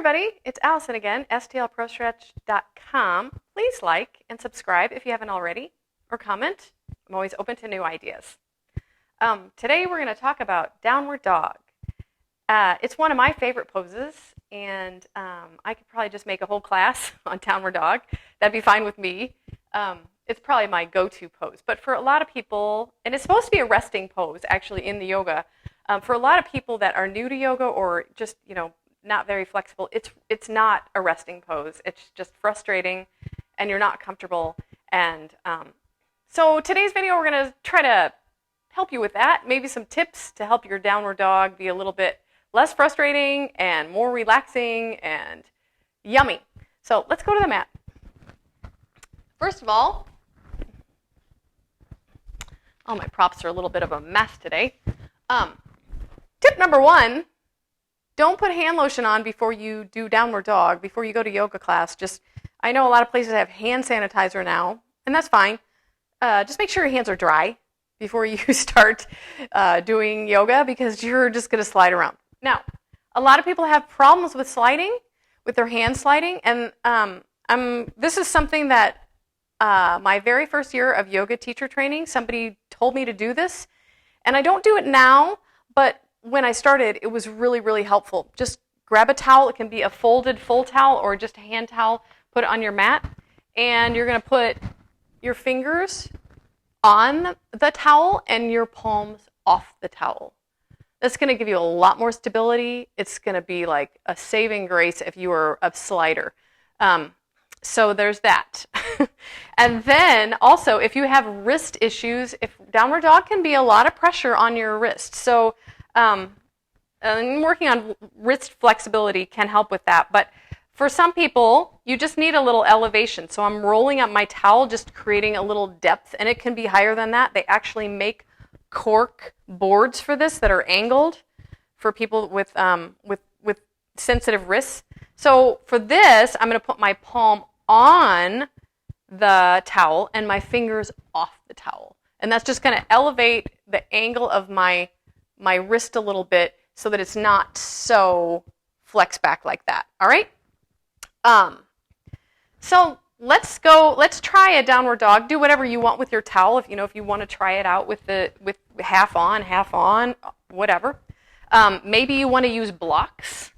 everybody, it's Allison again, stlprostretch.com. Please like and subscribe if you haven't already, or comment. I'm always open to new ideas. Today we're going to talk about downward dog. It's one of my favorite poses, and I could probably just make a whole class on downward dog. That'd be fine with me. It's probably my go-to pose. But for a lot of people, and it's supposed to be a resting pose actually in the yoga, for a lot of people that are new to yoga or just, not very flexible, it's not a resting pose. It's just frustrating and you're not comfortable. And so today's video, we're going to try to help you with that. Maybe some tips to help your downward dog be a little bit less frustrating and more relaxing and yummy. So let's go to the mat. First of all, my props are a little bit of a mess today. Tip number one, don't put hand lotion on before you do downward dog, before you go to yoga class. I know a lot of places have hand sanitizer now, and that's fine. Just make sure your hands are dry before you start doing yoga, because you're just going to slide around. Now, a lot of people have problems with sliding, with their hands sliding, and this is something that my very first year of yoga teacher training, somebody told me to do this, and I don't do it now, but when I started, it was really, really helpful. Just grab a towel. It can be a folded full towel or just a hand towel. Put it on your mat, and you're going to put your fingers on the towel and your palms off the towel. That's going to give you a lot more stability. It's going to be like a saving grace if you are a slider. So there's that. And then also, if you have wrist issues, if downward dog can be a lot of pressure on your wrist. So working on wrist flexibility can help with that. But for some people, you just need a little elevation. So I'm rolling up my towel, just creating a little depth, and it can be higher than that. They actually make cork boards for this that are angled for people with sensitive wrists. So for this, I'm going to put my palm on the towel and my fingers off the towel. And that's just going to elevate the angle of my wrist a little bit so that it's not so flex back like that. All right? So let's try a downward dog. Do whatever you want with your towel. If you want to try it out with half on, whatever. Maybe you want to use blocks.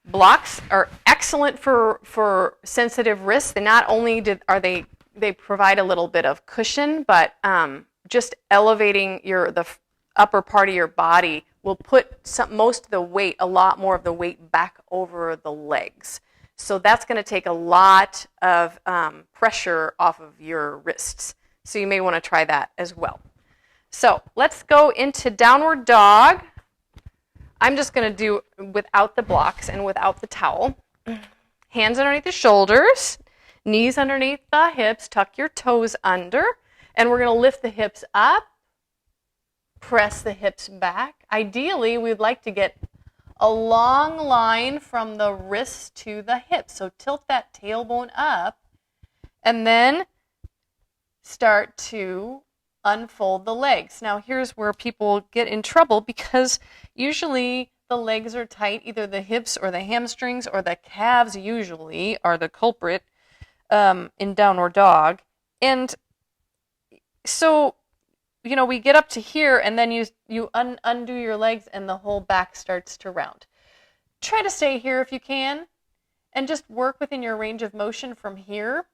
Blocks are excellent for sensitive wrists. They not only they provide a little bit of cushion, but just elevating the upper part of your body will put most of the weight, a lot more of the weight back over the legs. So that's going to take a lot of pressure off of your wrists. So you may want to try that as well. So let's go into downward dog. I'm just going to do without the blocks and without the towel. Hands underneath the shoulders, knees underneath the hips, tuck your toes under, and we're going to lift the hips up, press the hips back. Ideally, we'd like to get a long line from the wrist to the hips. So tilt that tailbone up, and then start to unfold the legs. Now here's where people get in trouble, because usually the legs are tight, either the hips or the hamstrings or the calves usually are the culprit in downward dog. And so, we get up to here, and then you undo your legs and the whole back starts to round. Try to stay here if you can, and just work within your range of motion from here.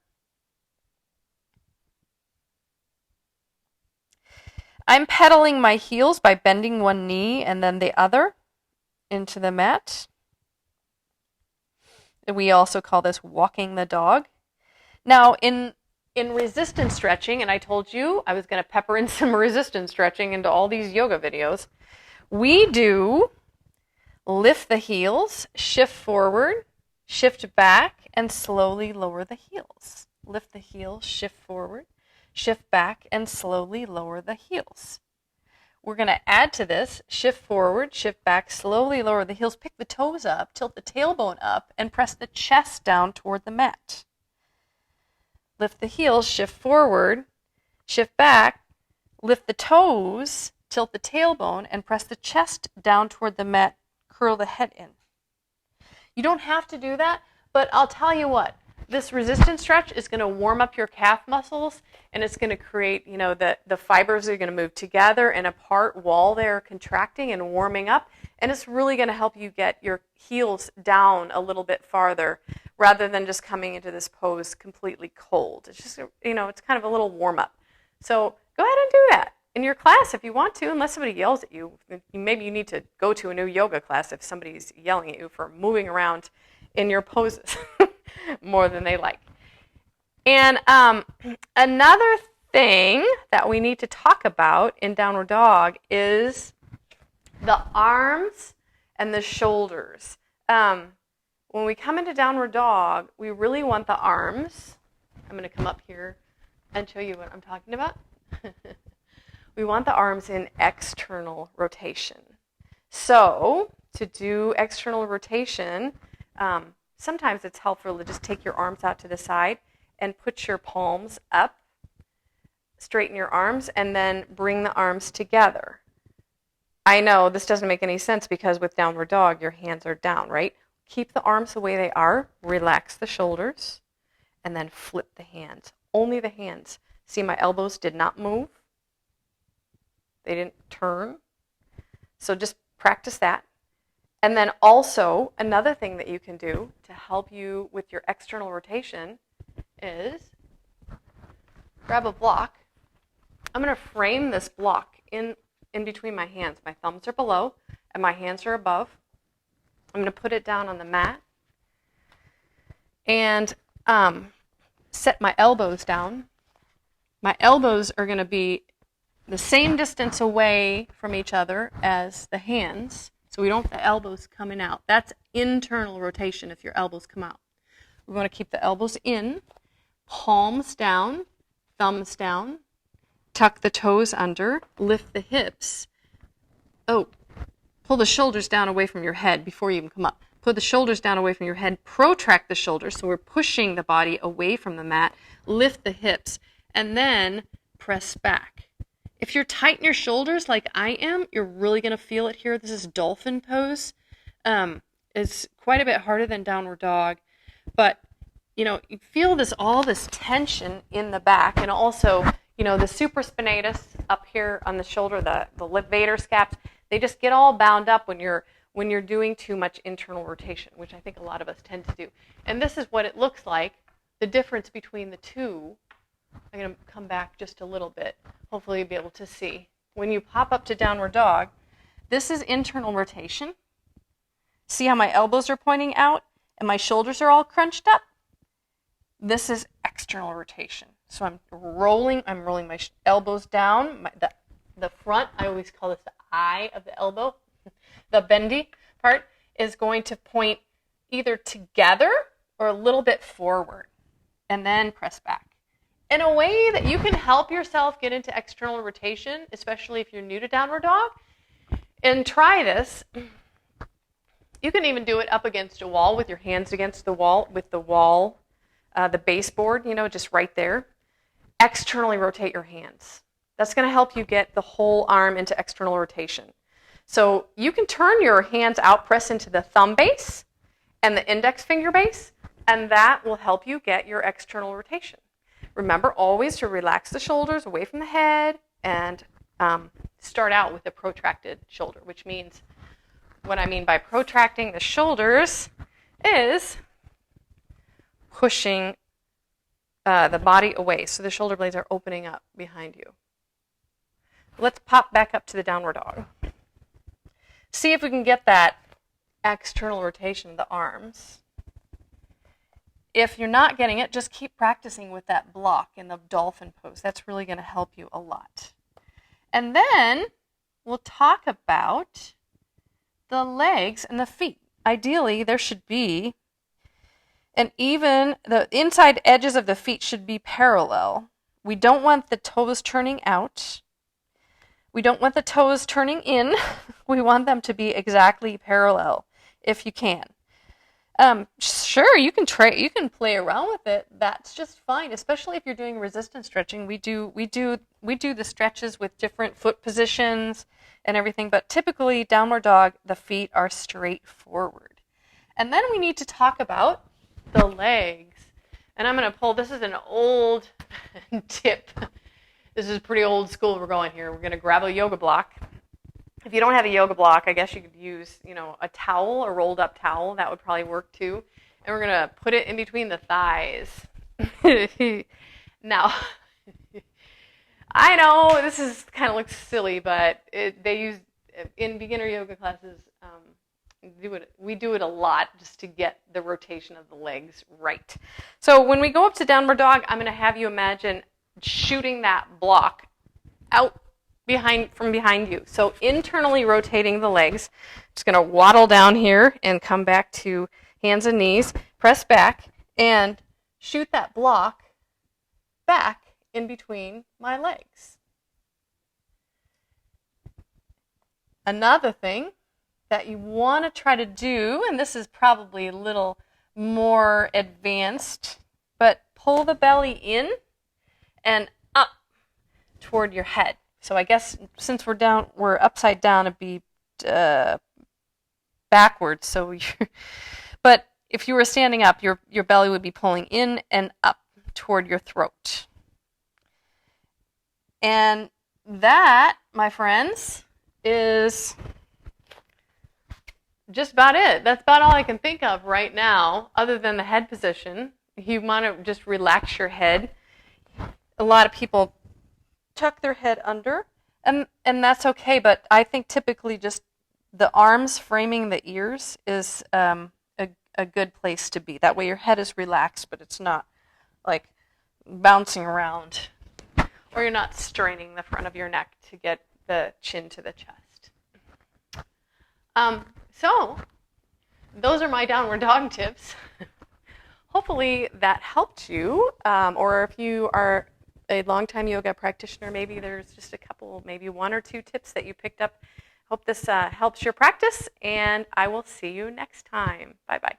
I'm pedaling my heels by bending one knee and then the other into the mat. We also call this walking the dog. Now, in resistance stretching, and I told you I was going to pepper in some resistance stretching into all these yoga videos, we do lift the heels, shift forward, shift back, and slowly lower the heels. Lift the heels, shift forward, shift back, and slowly lower the heels. We're going to add to this, shift forward, shift back, slowly lower the heels, pick the toes up, tilt the tailbone up, and press the chest down toward the mat. Lift the heels, shift forward, shift back, lift the toes, tilt the tailbone, and press the chest down toward the mat, curl the head in. You don't have to do that, but I'll tell you what, this resistance stretch is going to warm up your calf muscles, and it's going to create, the fibers are going to move together and apart while they're contracting and warming up, and it's really going to help you get your heels down a little bit farther rather than just coming into this pose completely cold. It's just, it's kind of a little warm up. So go ahead and do that in your class if you want to, unless somebody yells at you. Maybe you need to go to a new yoga class if somebody's yelling at you for moving around in your poses more than they like. And another thing that we need to talk about in downward dog is the arms and the shoulders. When we come into downward dog, we really want the arms. I'm going to come up here and show you what I'm talking about. We want the arms in external rotation. So to do external rotation, sometimes it's helpful to just take your arms out to the side and put your palms up, straighten your arms, and then bring the arms together. I know this doesn't make any sense because with downward dog, your hands are down, right? Keep the arms the way they are, relax the shoulders, and then flip the hands. Only the hands. See, my elbows did not move. They didn't turn. So just practice that. And then also, another thing that you can do to help you with your external rotation is grab a block. I'm going to frame this block in between my hands. My thumbs are below and my hands are above. I'm going to put it down on the mat and set my elbows down. My elbows are going to be the same distance away from each other as the hands, so we don't want the elbows coming out. That's internal rotation if your elbows come out. We want to keep the elbows in, palms down, thumbs down, tuck the toes under, lift the hips. Oh, pull the shoulders down away from your head before you even come up. Put the shoulders down away from your head, protract the shoulders, so we're pushing the body away from the mat, lift the hips, and then press back. If you're tight in your shoulders like I am, you're really going to feel it here. This is dolphin pose. It's quite a bit harder than downward dog, but you feel all this tension in the back, and also, the supraspinatus up here on the shoulder, the levator scaps, they just get all bound up when you're doing too much internal rotation, which I think a lot of us tend to do. And this is what it looks like, the difference between the two. I'm going to come back just a little bit. Hopefully you'll be able to see. When you pop up to downward dog, this is internal rotation. See how my elbows are pointing out and my shoulders are all crunched up? This is external rotation. So I'm rolling my elbows down. The front, I always call this the eye of the elbow. The bendy part is going to point either together or a little bit forward, and then press back. In a way that you can help yourself get into external rotation, especially if you're new to downward dog, and try this. You can even do it up against a wall with your hands against the wall, the baseboard, just right there. Externally rotate your hands. That's going to help you get the whole arm into external rotation. So you can turn your hands out, press into the thumb base and the index finger base, and that will help you get your external rotation. Remember always to relax the shoulders away from the head and start out with a protracted shoulder, which means, what I mean by protracting the shoulders is pushing the body away so the shoulder blades are opening up behind you. Let's pop back up to the downward dog. See if we can get that external rotation of the arms. If you're not getting it, just keep practicing with that block in the dolphin pose. That's really going to help you a lot. And then we'll talk about the legs and the feet. Ideally, there should be, and even the inside edges of the feet should be parallel. We don't want the toes turning out. We don't want the toes turning in. We want them to be exactly parallel if you can. Sure, you can play around with it. That's just fine, especially if you're doing resistance stretching. We do the stretches with different foot positions and everything, but typically downward dog, the feet are straight forward. And then we need to talk about the legs. And I'm going to pull, this is an old tip. This is pretty old school we're going here. We're going to grab a yoga block. If you don't have a yoga block, I guess you could use, a towel, a rolled up towel. That would probably work too. And we're going to put it in between the thighs. Now, I know this is kind of looks silly, but they use, in beginner yoga classes, we do it a lot just to get the rotation of the legs right. So when we go up to downward dog, I'm going to have you imagine shooting that block out from behind you. So internally rotating the legs. Just going to waddle down here and come back to hands and knees, press back, and shoot that block back in between my legs. Another thing that you want to try to do, and this is probably a little more advanced, but pull the belly in and up toward your head. So I guess since we're upside down, it'd be backwards. So, but if you were standing up, your belly would be pulling in and up toward your throat. And that, my friends, is just about it. That's about all I can think of right now, other than the head position. You want to just relax your head. A lot of people tuck their head under, and that's okay, but I think typically just the arms framing the ears is a good place to be. That way your head is relaxed, but it's not like bouncing around, or you're not straining the front of your neck to get the chin to the chest. So those are my downward dog tips. Hopefully that helped you, or if you are a longtime yoga practitioner, maybe there's just a couple, maybe one or two tips that you picked up. Hope this helps your practice, and I will see you next time. Bye-bye.